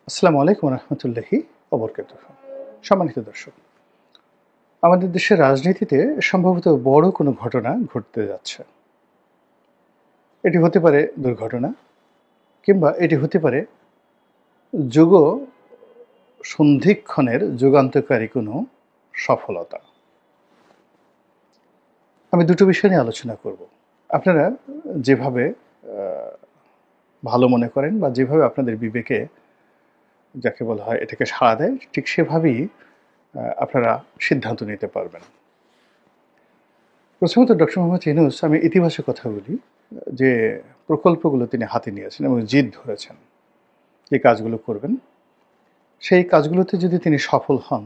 আসসালামু আলাইকুম রহমতুল্লাহি ওবরকাতুহ। সম্মানিত দর্শক, আমাদের দেশের রাজনীতিতে সম্ভবত বড় কোনো ঘটনা ঘটতে যাচ্ছে। এটি হতে পারে দুর্ঘটনা, কিংবা এটি হতে পারে যুগ সন্ধিক্ষণের যুগান্তকারী কোনো সফলতা। আমি দুটো বিষয় নিয়ে আলোচনা করব। আপনারা যেভাবে ভালো মনে করেন বা যেভাবে আপনাদের বিবেকে যাকে বলা হয় এটাকে সাড়া দেয়, ঠিক সেভাবেই আপনারা সিদ্ধান্ত নিতে পারবেন। প্রথমত ডক্টর মোহাম্মদ ইউনূস, আমি ইতিবাচক কথা বলি, যে প্রকল্পগুলো তিনি হাতে নিয়েছেন এবং জিদ ধরেছেন যে কাজগুলো করবেন, সেই কাজগুলোতে যদি তিনি সফল হন,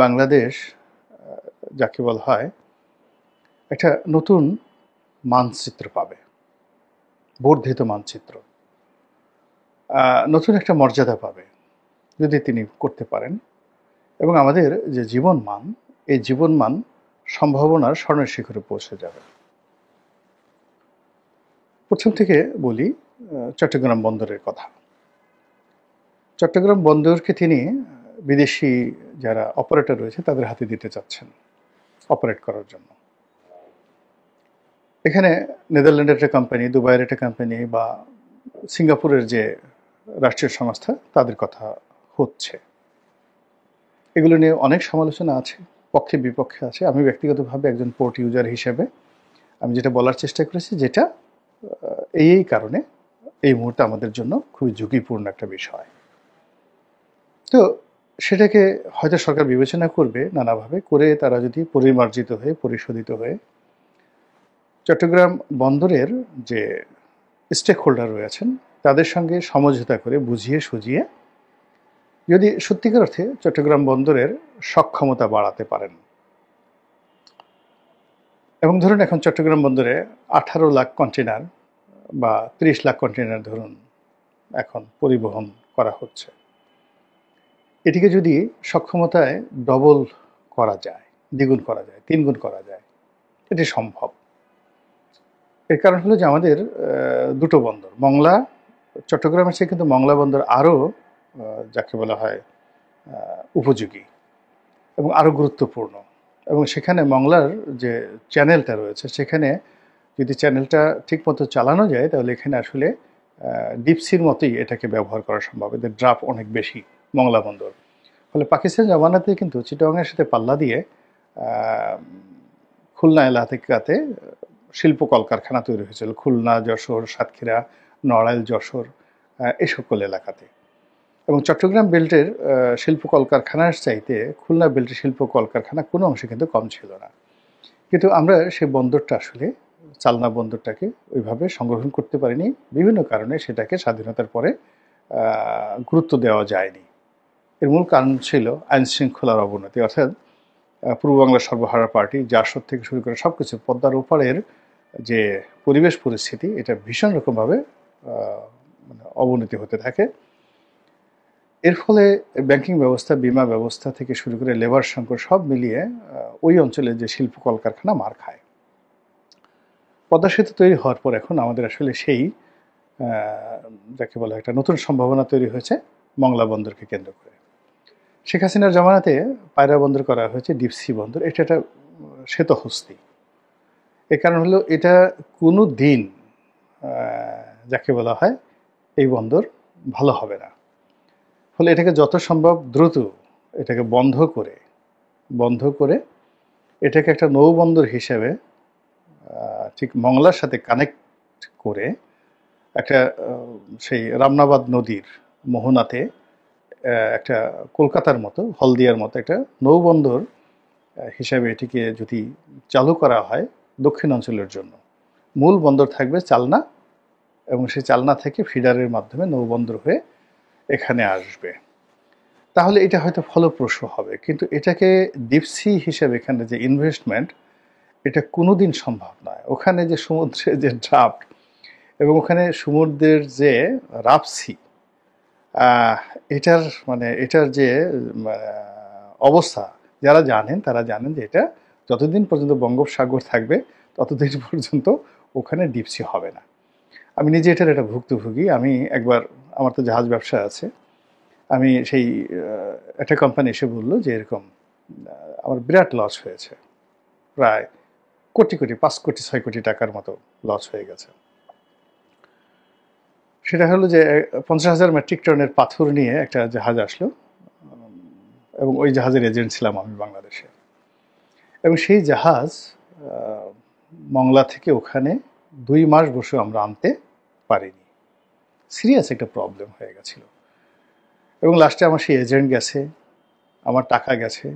বাংলাদেশ যাকে বলা হয় একটা নতুন মানচিত্র পাবে, বর্ধিত মানচিত্র, নতুন একটা মর্যাদা পাবে যদি তিনি করতে পারেন। এবং আমাদের যে জীবনমান, এই জীবনমান সম্ভাবনার স্বর্ণের শিখরে পৌঁছে যাবে। প্রথম থেকে বলি চট্টগ্রাম বন্দরের কথা। চট্টগ্রাম বন্দরকে তিনি বিদেশি যারা অপারেটর রয়েছে তাদের হাতে দিতে চাচ্ছেন অপারেট করার জন্য। এখানে নেদারল্যান্ডের একটা কোম্পানি, দুবাইয়ের একটা কোম্পানি বা সিঙ্গাপুরের যে রাষ্ট্রীয় সংস্থা, তাদের কথা হচ্ছে। এগুলো নিয়ে অনেক সমালোচনা আছে, পক্ষে বিপক্ষে আছে। আমি ব্যক্তিগতভাবে একজন পোর্ট ইউজার হিসেবে আমি যেটা বলার চেষ্টা করেছি, যেটা এই কারণে এই মুহূর্তে আমাদের জন্য খুবই ঝুঁকিপূর্ণ একটা বিষয়। তো সেটাকে হয়তো সরকার বিবেচনা করবে নানাভাবে করে, তারা যদি পরিমার্জিত হয়ে পরিশোধিত হয়ে চট্টগ্রাম বন্দরের যে স্টেক হোল্ডার রয়েছেন তাদের সঙ্গে সমঝোতা করে বুঝিয়ে সুঝিয়ে যদি সত্যিকার অর্থে চট্টগ্রাম বন্দরের সক্ষমতা বাড়াতে পারেন। এবং ধরুন এখন চট্টগ্রাম বন্দরে 18 লাখ কন্টেনার বা 30 লাখ কন্টেনার ধরুন এখন পরিবহন করা হচ্ছে। এটিকে যদি সক্ষমতায় ডবল করা যায়, দ্বিগুণ করা যায়, তিনগুণ করা যায়, এটি সম্ভব। এর কারণ হলো যে আমাদের দুটো বন্দর, মংলা, চট্টগ্রামের চেয়ে কিন্তু মংলা বন্দর আরও যাকে বলা হয় উপযোগী এবং আরও গুরুত্বপূর্ণ। এবং সেখানে মংলার যে চ্যানেলটা রয়েছে, সেখানে যদি চ্যানেলটা ঠিকমতো চালানো যায় তাহলে এখানে আসলে ডিপসির মতোই এটাকে ব্যবহার করা সম্ভব। এদের ড্রাফট অনেক বেশি মংলা বন্দর। ফলে পাকিস্তান জমানাতে কিন্তু চিটাগাংয়ের সাথে পাল্লা দিয়ে খুলনা এলাকাতে শিল্প কলকারখানা তৈরি হয়েছিল, খুলনা, যশোর, সাতক্ষীরা, নড়াইল, যশোর, এই সকল এলাকাতে। এবং চট্টগ্রাম বেল্টের শিল্প কলকারখানার চাইতে খুলনা বেল্টের শিল্প কলকারখানা কোনো অংশে কিন্তু কম ছিল না। কিন্তু আমরা সেই বন্দরটা আসলে, চালনা বন্দরটাকে ওইভাবে সংগ্রহণ করতে পারিনি, বিভিন্ন কারণে সেটাকে স্বাধীনতার পরে গুরুত্ব দেওয়া যায়নি। এর মূল কারণ ছিল আইন শৃঙ্খলার অবনতি, অর্থাৎ পূর্ব বাংলার সর্বহারা পার্টি, জাসদ থেকে শুরু করে সব কিছু, পদ্মার ওপারের যে পরিবেশ পরিস্থিতি, এটা ভীষণ রকমভাবে অবনতি হতে থাকে। এর ফলে ব্যাংকিং ব্যবস্থা, বিমা ব্যবস্থা থেকে শুরু করে লেবার সংকট সব মিলিয়ে ওই অঞ্চলে যে শিল্প কলকারখানা মার খায়। পদ্মা সেতু তৈরি হওয়ার পর এখন আমাদের আসলে সেই যাকে বলে একটা নতুন সম্ভাবনা তৈরি হয়েছে মংলা বন্দরকে কেন্দ্র করে। শেখ হাসিনার জমানাতে পায়রা বন্দর করা হয়েছে, ডিপসি বন্দর, এটা একটা শ্বেতহস্তি। এর কারণ হলো এটা কোনো দিন যাকে বলা হয় এই বন্দর ভালো হবে না। ফলে এটাকে যত সম্ভব দ্রুত এটাকে বন্ধ করে এটাকে একটা নৌবন্দর হিসেবে ঠিক মংলার সাথে কানেক্ট করে একটা সেই রামনাবাদ নদীর মোহনাতে একটা কলকাতার মতো, হলদিয়ার মতো একটা নৌবন্দর হিসাবে এটিকে যদি চালু করা হয় দক্ষিণ অঞ্চলের জন্য। মূল বন্দর থাকবে চালনা, এবং সেই চালনা থেকে ফিডারের মাধ্যমে নৌবন্দর হয়ে এখানে আসবে, তাহলে এটা হয়তো ফলপ্রসূ হবে। কিন্তু এটাকে ডিপসি হিসেবে এখানে যে ইনভেস্টমেন্ট, এটা কোনোদিন সম্ভব নয়। ওখানে যে সমুদ্রের যে ড্রাফট এবং ওখানে সমুদ্রের যে রাপসি, এটার যে অবস্থা, যারা জানেন তারা জানেন যে এটা যতদিন পর্যন্ত বঙ্গোপসাগর থাকবে ততদিন পর্যন্ত ওখানে ডিপসি হবে না। আমি নিজে এটার একটা ভুক্তভোগী। আমি একবার, আমার তো জাহাজ ব্যবসা আছে, আমি সেই একটা কোম্পানি এসে বললো যে এরকম আমার বিরাট লস হয়েছে, প্রায় কোটি কোটি 5 কোটি 6 কোটি টাকার মতো লস হয়ে গেছে। সেটা হলো যে 50,000 মেট্রিক টনের পাথর নিয়ে একটা জাহাজ আসলো, এবং ওই জাহাজের এজেন্ট ছিলাম আমি বাংলাদেশে। এবং সেই জাহাজ মংলা থেকে ওখানে 2 মাস বসে আমরা আনতে পারিনি। সিরিয়াস একটা প্রবলেম হয়ে গেছিল। এবং লাস্টে আমার সেই এজেন্ট গেছে, আমার টাকা গেছে।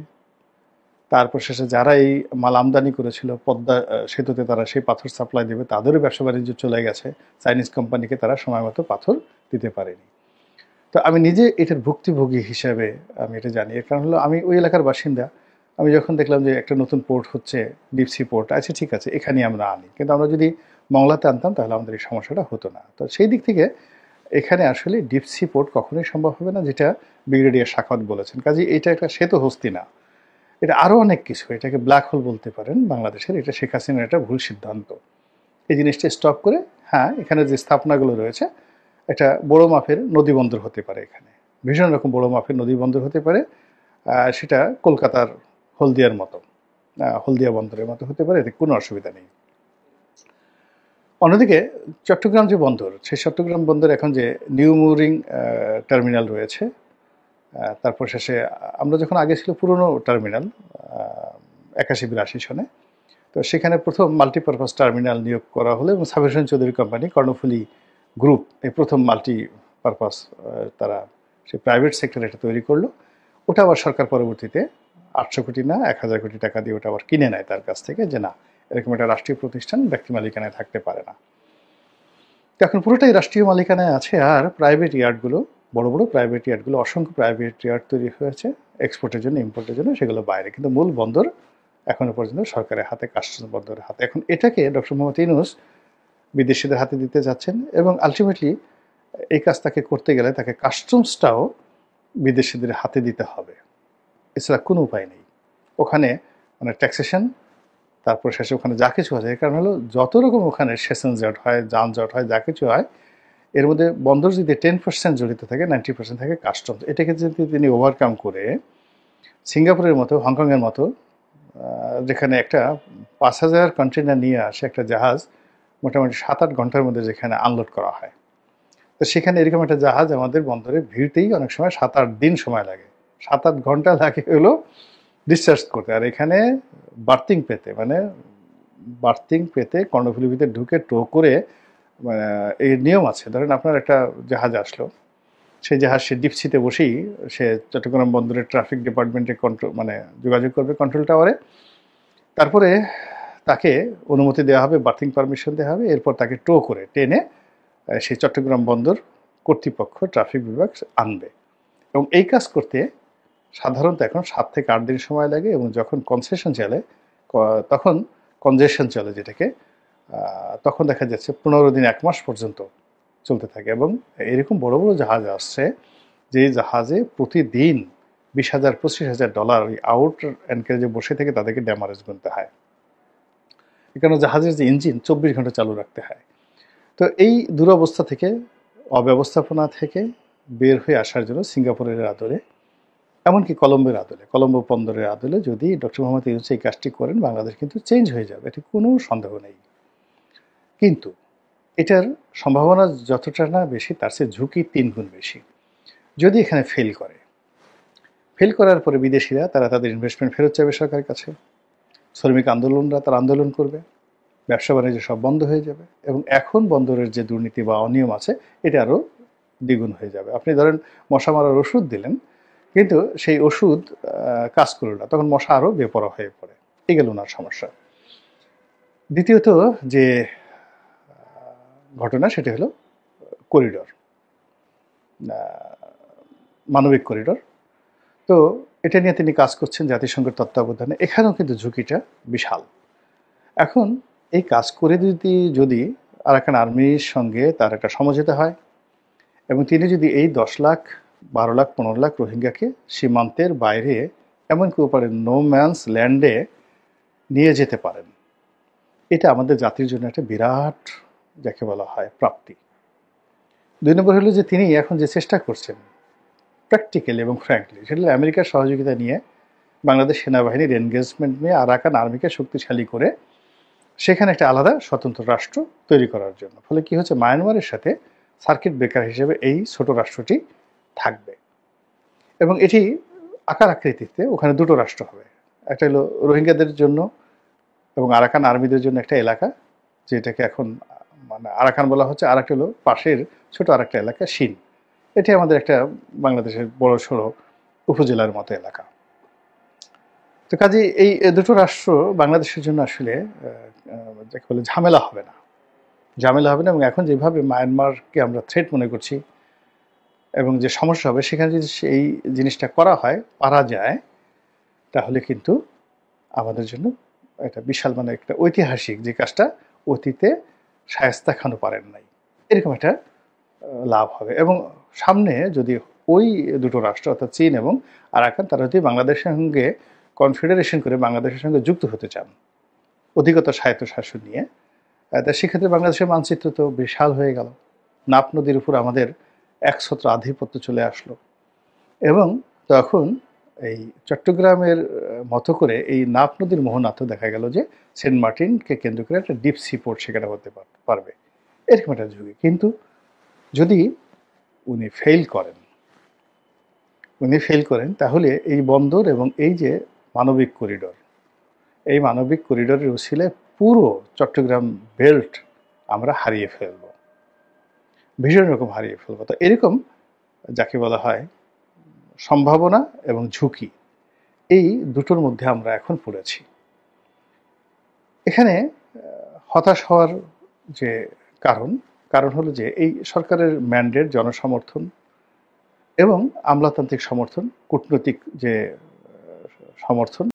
তারপর শেষে যারা এই মাল আমদানি করেছিল পদ্মা সেতুতে, তারা সেই পাথর সাপ্লাই দেবে, তাদেরও ব্যবসা বাণিজ্য চলে গেছে। চাইনিজ কোম্পানিকে তারা সময় মতো পাথর দিতে পারেনি। তো আমি নিজে এটার ভুক্তভোগী হিসাবে আমি এটা জানি। এর কারণ হলো আমি ওই এলাকার বাসিন্দা। আমি যখন দেখলাম যে একটা নতুন পোর্ট হচ্ছে, ডিপসি পোর্ট, আচ্ছা ঠিক আছে এখানেই আমরা আনি, কিন্তু আমরা যদি মংলাতে আনতাম তাহলে আমাদের এই সমস্যাটা হতো না। তো সেই দিক থেকে এখানে আসলে ডিপসি পোর্ট কখনোই সম্ভব হবে না, যেটা ব্রিগেডিয়ার শাখাওয়াত বলেছেন। কাজে এটা একটা শ্বেত হস্তি না, এটা আরও অনেক কিছু। এটাকে ব্ল্যাক হোল বলতে পারেন বাংলাদেশের। এটা শেখ হাসিনার একটা ভুল সিদ্ধান্ত। এই জিনিসটা স্টপ করে, হ্যাঁ এখানে যে স্থাপনাগুলো রয়েছে একটা বড় মাপের নদী বন্দর হতে পারে, এখানে ভীষণ রকম বড় মাপের নদী বন্দর হতে পারে। সেটা কলকাতার হলদিয়ার মতো, হলদিয়া বন্দরের মতো হতে পারে, এতে কোনো অসুবিধা নেই। অন্যদিকে চট্টগ্রাম যে বন্দর, সেই চট্টগ্রাম বন্দর এখন যে নিউ মুরিং টার্মিনাল রয়েছে, তারপর শেষে আমরা যখন আগে ছিল পুরনো টার্মিনাল 81-82 সনে, তো সেখানে প্রথম মাল্টিপারপাস টার্মিনাল নিয়োগ করা হলো এবং সাবির হোসেন চৌধুরী কোম্পানি, কর্ণফুলী গ্রুপ, এই প্রথম মাল্টিপারপাস তারা সেই প্রাইভেট সেক্টরে এটা তৈরি করলো। ওটা আবার সরকার পরবর্তীতে 800 কোটি না 1000 কোটি টাকা দিয়ে ওটা আবার কিনে নেয় তার কাছ থেকে, যে না এরকম একটা রাষ্ট্রীয় প্রতিষ্ঠান ব্যক্তি মালিকানায় থাকতে পারে না। তো এখন পুরোটাই রাষ্ট্রীয় মালিকানায় আছে। আর প্রাইভেট ইয়ার্ডগুলো, বড় বড় প্রাইভেট ইয়ার্ডগুলো, অসংখ্য প্রাইভেট ইয়ার্ড তৈরি হয়েছে এক্সপোর্টের জন্য, ইম্পোর্টের জন্য, সেগুলো বাইরে। কিন্তু মূল বন্দর এখনো পর্যন্ত সরকারের হাতে, কাস্টমস বন্দরের হাতে। এখন এটাকে ডক্টর মোহাম্মদ ইউনূস বিদেশিদের হাতে দিতে যাচ্ছেন, এবং আলটিমেটলি এই কাজ তাকে করতে গেলে তাকে কাস্টমসটাও বিদেশিদের হাতে দিতে হবে, এছাড়া কোনো উপায় নেই। ওখানে মানে ট্যাক্সেশন, তারপর শেষে ওখানে যা কিছু আছে, এর কারণ হলো যত রকম ওখানে সেশন জট হয়, যানজট হয়, যা কিছু হয়, এর মধ্যে বন্দর যদি 10% জড়িত থাকে, 90% থাকে কাস্টমস। এটাকে যদি তিনি ওভারকাম করে সিঙ্গাপুরের মতো, হংকংয়ের মতো, যেখানে একটা 5000 কন্টেনার নিয়ে আসে একটা জাহাজ, মোটামুটি 7-8 ঘন্টার মধ্যে যেখানে আনলোড করা হয়, তো সেখানে এরকম একটা জাহাজ আমাদের বন্দরে ভিড়তেই অনেক সময় 7-8 দিন সময় লাগে, 7-8 ঘন্টা লাগে হলো ডিসচার্জ করতে। আর এখানে বার্থিং পেতে, মানে বার্থিং পেতে কর্ণফুলীর ভিতরে ঢুকে টো করে, মানে এই নিয়ম আছে। ধরেন আপনার একটা জাহাজ আসলো, সেই জাহাজ সে ডিপসিতে বসেই সে চট্টগ্রাম বন্দরের ট্রাফিক ডিপার্টমেন্টে মানে যোগাযোগ করবে কন্ট্রোল টাওয়ারে। তারপরে তাকে অনুমতি দেওয়া হবে, বার্থিং পারমিশন দেওয়া হবে, এরপর তাকে টো করে টেনে সেই চট্টগ্রাম বন্দর কর্তৃপক্ষ, ট্রাফিক বিভাগ আনবে। এবং এই কাজ করতে সাধারণত এখন 7 থেকে 8 দিন সময় লাগে। এবং যখন কনসেশন চলে, তখন কনজেশন চলে যেটাকে, তখন দেখা যাচ্ছে 15 দিন 1 মাস পর্যন্ত চলতে থাকে। এবং এরকম বড় বড় জাহাজ আসছে, যে জাহাজে প্রতিদিন $20,000-25,000 ওই আউট অ্যানকারেজে বসে থেকে তাদেরকে ড্যামারেজ গুনতে হয়। এখানে জাহাজের যে ইঞ্জিন 24 ঘন্টা চালু রাখতে হয়। তো এই দুরবস্থা থেকে, অব্যবস্থাপনা থেকে বের হয়ে আসার জন্য সিঙ্গাপুরের আদলে, এমনকি কলম্বোর আদলে, কলম্বো বন্দরের আদলে যদি ডক্টর মোহাম্মদ ইউনূস এই কাজটি করেন, বাংলাদেশ কিন্তু চেঞ্জ হয়ে যাবে, এটি কোনো সন্দেহ নেই। কিন্তু এটার সম্ভাবনা যতটা না বেশি, তার চেয়ে ঝুঁকি 3 গুণ বেশি। যদি এখানে ফেল করার পরে বিদেশিরা তারা তাদের ইনভেস্টমেন্ট ফেরত চাইবে সরকারের কাছে, শ্রমিক আন্দোলনরা তারা আন্দোলন করবে, ব্যবসা বাণিজ্য সব বন্ধ হয়ে যাবে, এবং এখন বন্দরের যে দুর্নীতি বা অনিয়ম আছে এটা আরও দ্বিগুণ হয়ে যাবে। আপনি ধরেন মশা মারার ওষুধ দিলেন, কিন্তু সেই ওষুধ কাজ করল না, তখন মশা আরও বেপরোয়া হয়ে পড়ে। এই গেল ওনার সমস্যা। দ্বিতীয়ত যে ঘটনা, সেটা হলো করিডর, মানবিক করিডর। তো এটা নিয়ে তিনি কাজ করছেন জাতিসংঘের তত্ত্বাবধানে। এখানেও কিন্তু ঝুঁকিটা বিশাল। এখন এই কাজ করে যদি আরাকান আর্মির সঙ্গে তার একটা সমঝোতা হয়, এবং তিনি যদি এই 10 লাখ, 12 লাখ, 15 লাখ রোহিঙ্গাকে সীমান্তের বাইরে, এমনকি ওপারে নো ম্যানস ল্যান্ডে নিয়ে যেতে পারেন, এটা আমাদের জাতির জন্য একটা বিরাট, যাকে বলা হয়, প্রাপ্তি। 2 নম্বর হলো যে তিনি এখন যে চেষ্টা করছেন, প্র্যাকটিক্যালি এবং ফ্র্যাঙ্কলি, সেটা হলো আমেরিকার সহযোগিতা নিয়ে বাংলাদেশ সেনাবাহিনীর এনগেজমেন্ট নিয়ে আরাকান আর্মিকে শক্তিশালী করে সেখানে একটা আলাদা স্বতন্ত্র রাষ্ট্র তৈরি করার জন্য। ফলে কি হচ্ছে, মায়ানমারের সাথে সার্কিট ব্রেকার হিসেবে এই ছোট রাষ্ট্রটি থাকবে এবং এটি আকার আকৃতিতে ওখানে দুটো রাষ্ট্র হবে। একটা হলো রোহিঙ্গাদের জন্য এবং আরাকান আর্মিদের জন্য একটা এলাকা, যেটাকে এখন মানে আরাকান বলা হচ্ছে, আর একটা হলো পাশের ছোট আরেকটা এলাকা শিন। এটি আমাদের একটা বাংলাদেশের বড় সড়ো উপজেলার মতো এলাকা। তো কাজে এই দুটো রাষ্ট্র বাংলাদেশের জন্য আসলে যাকে বলে ঝামেলা হবে না এবং এখন যেভাবে মায়ানমারকে আমরা থ্রেট মনে করছি এবং যে সমস্যা হবে, সেখানে যদি এই জিনিসটা পারা যায়, তাহলে কিন্তু আমাদের জন্য একটা বিশাল মানে একটা ঐতিহাসিক যে কাজটা অতীতে শায়েস্তা খানও পারেন নাই, এরকম একটা লাভ হবে। এবং সামনে যদি ওই দুটো রাষ্ট্র অর্থাৎ চীন এবং আরাকান তারা যদি বাংলাদেশের সঙ্গে কনফেডারেশন করে বাংলাদেশের সঙ্গে যুক্ত হতে চান অধিকতর স্বায়ত্তশাসন নিয়ে, তা সেক্ষেত্রে বাংলাদেশের মানচিত্র তো বিশাল হয়ে গেল। নাফ নদীর উপর আমাদের একছত্র আধিপত্য চলে আসলো এবং তখন এই চট্টগ্রামের মতো করে এই নাফ নদীর মোহনাতেও দেখা গেল যে সেন্ট মার্টিনকে কেন্দ্র করে একটা ডিপ সি পোর্ট সেখানে হতে পারবে, এরকম একটা ঝুঁকি। কিন্তু যদি উনি ফেল করেন তাহলে এই বন্দর এবং এই যে মানবিক করিডরের উছিলে পুরো চট্টগ্রাম বেল্ট আমরা হারিয়ে ফেলব, ভীষণ রকম হারিয়ে ফেলব। তো এরকম যাকে বলা হয় সম্ভাবনা এবং ঝুঁকি, এই দুটোর মধ্যে আমরা এখন পড়েছি। এখানে হতাশ হওয়ার যে কারণ হলো যে এই সরকারের ম্যান্ডেট, জনসমর্থন এবং আমলাতান্ত্রিক সমর্থন, কূটনৈতিক যে সমর্থন,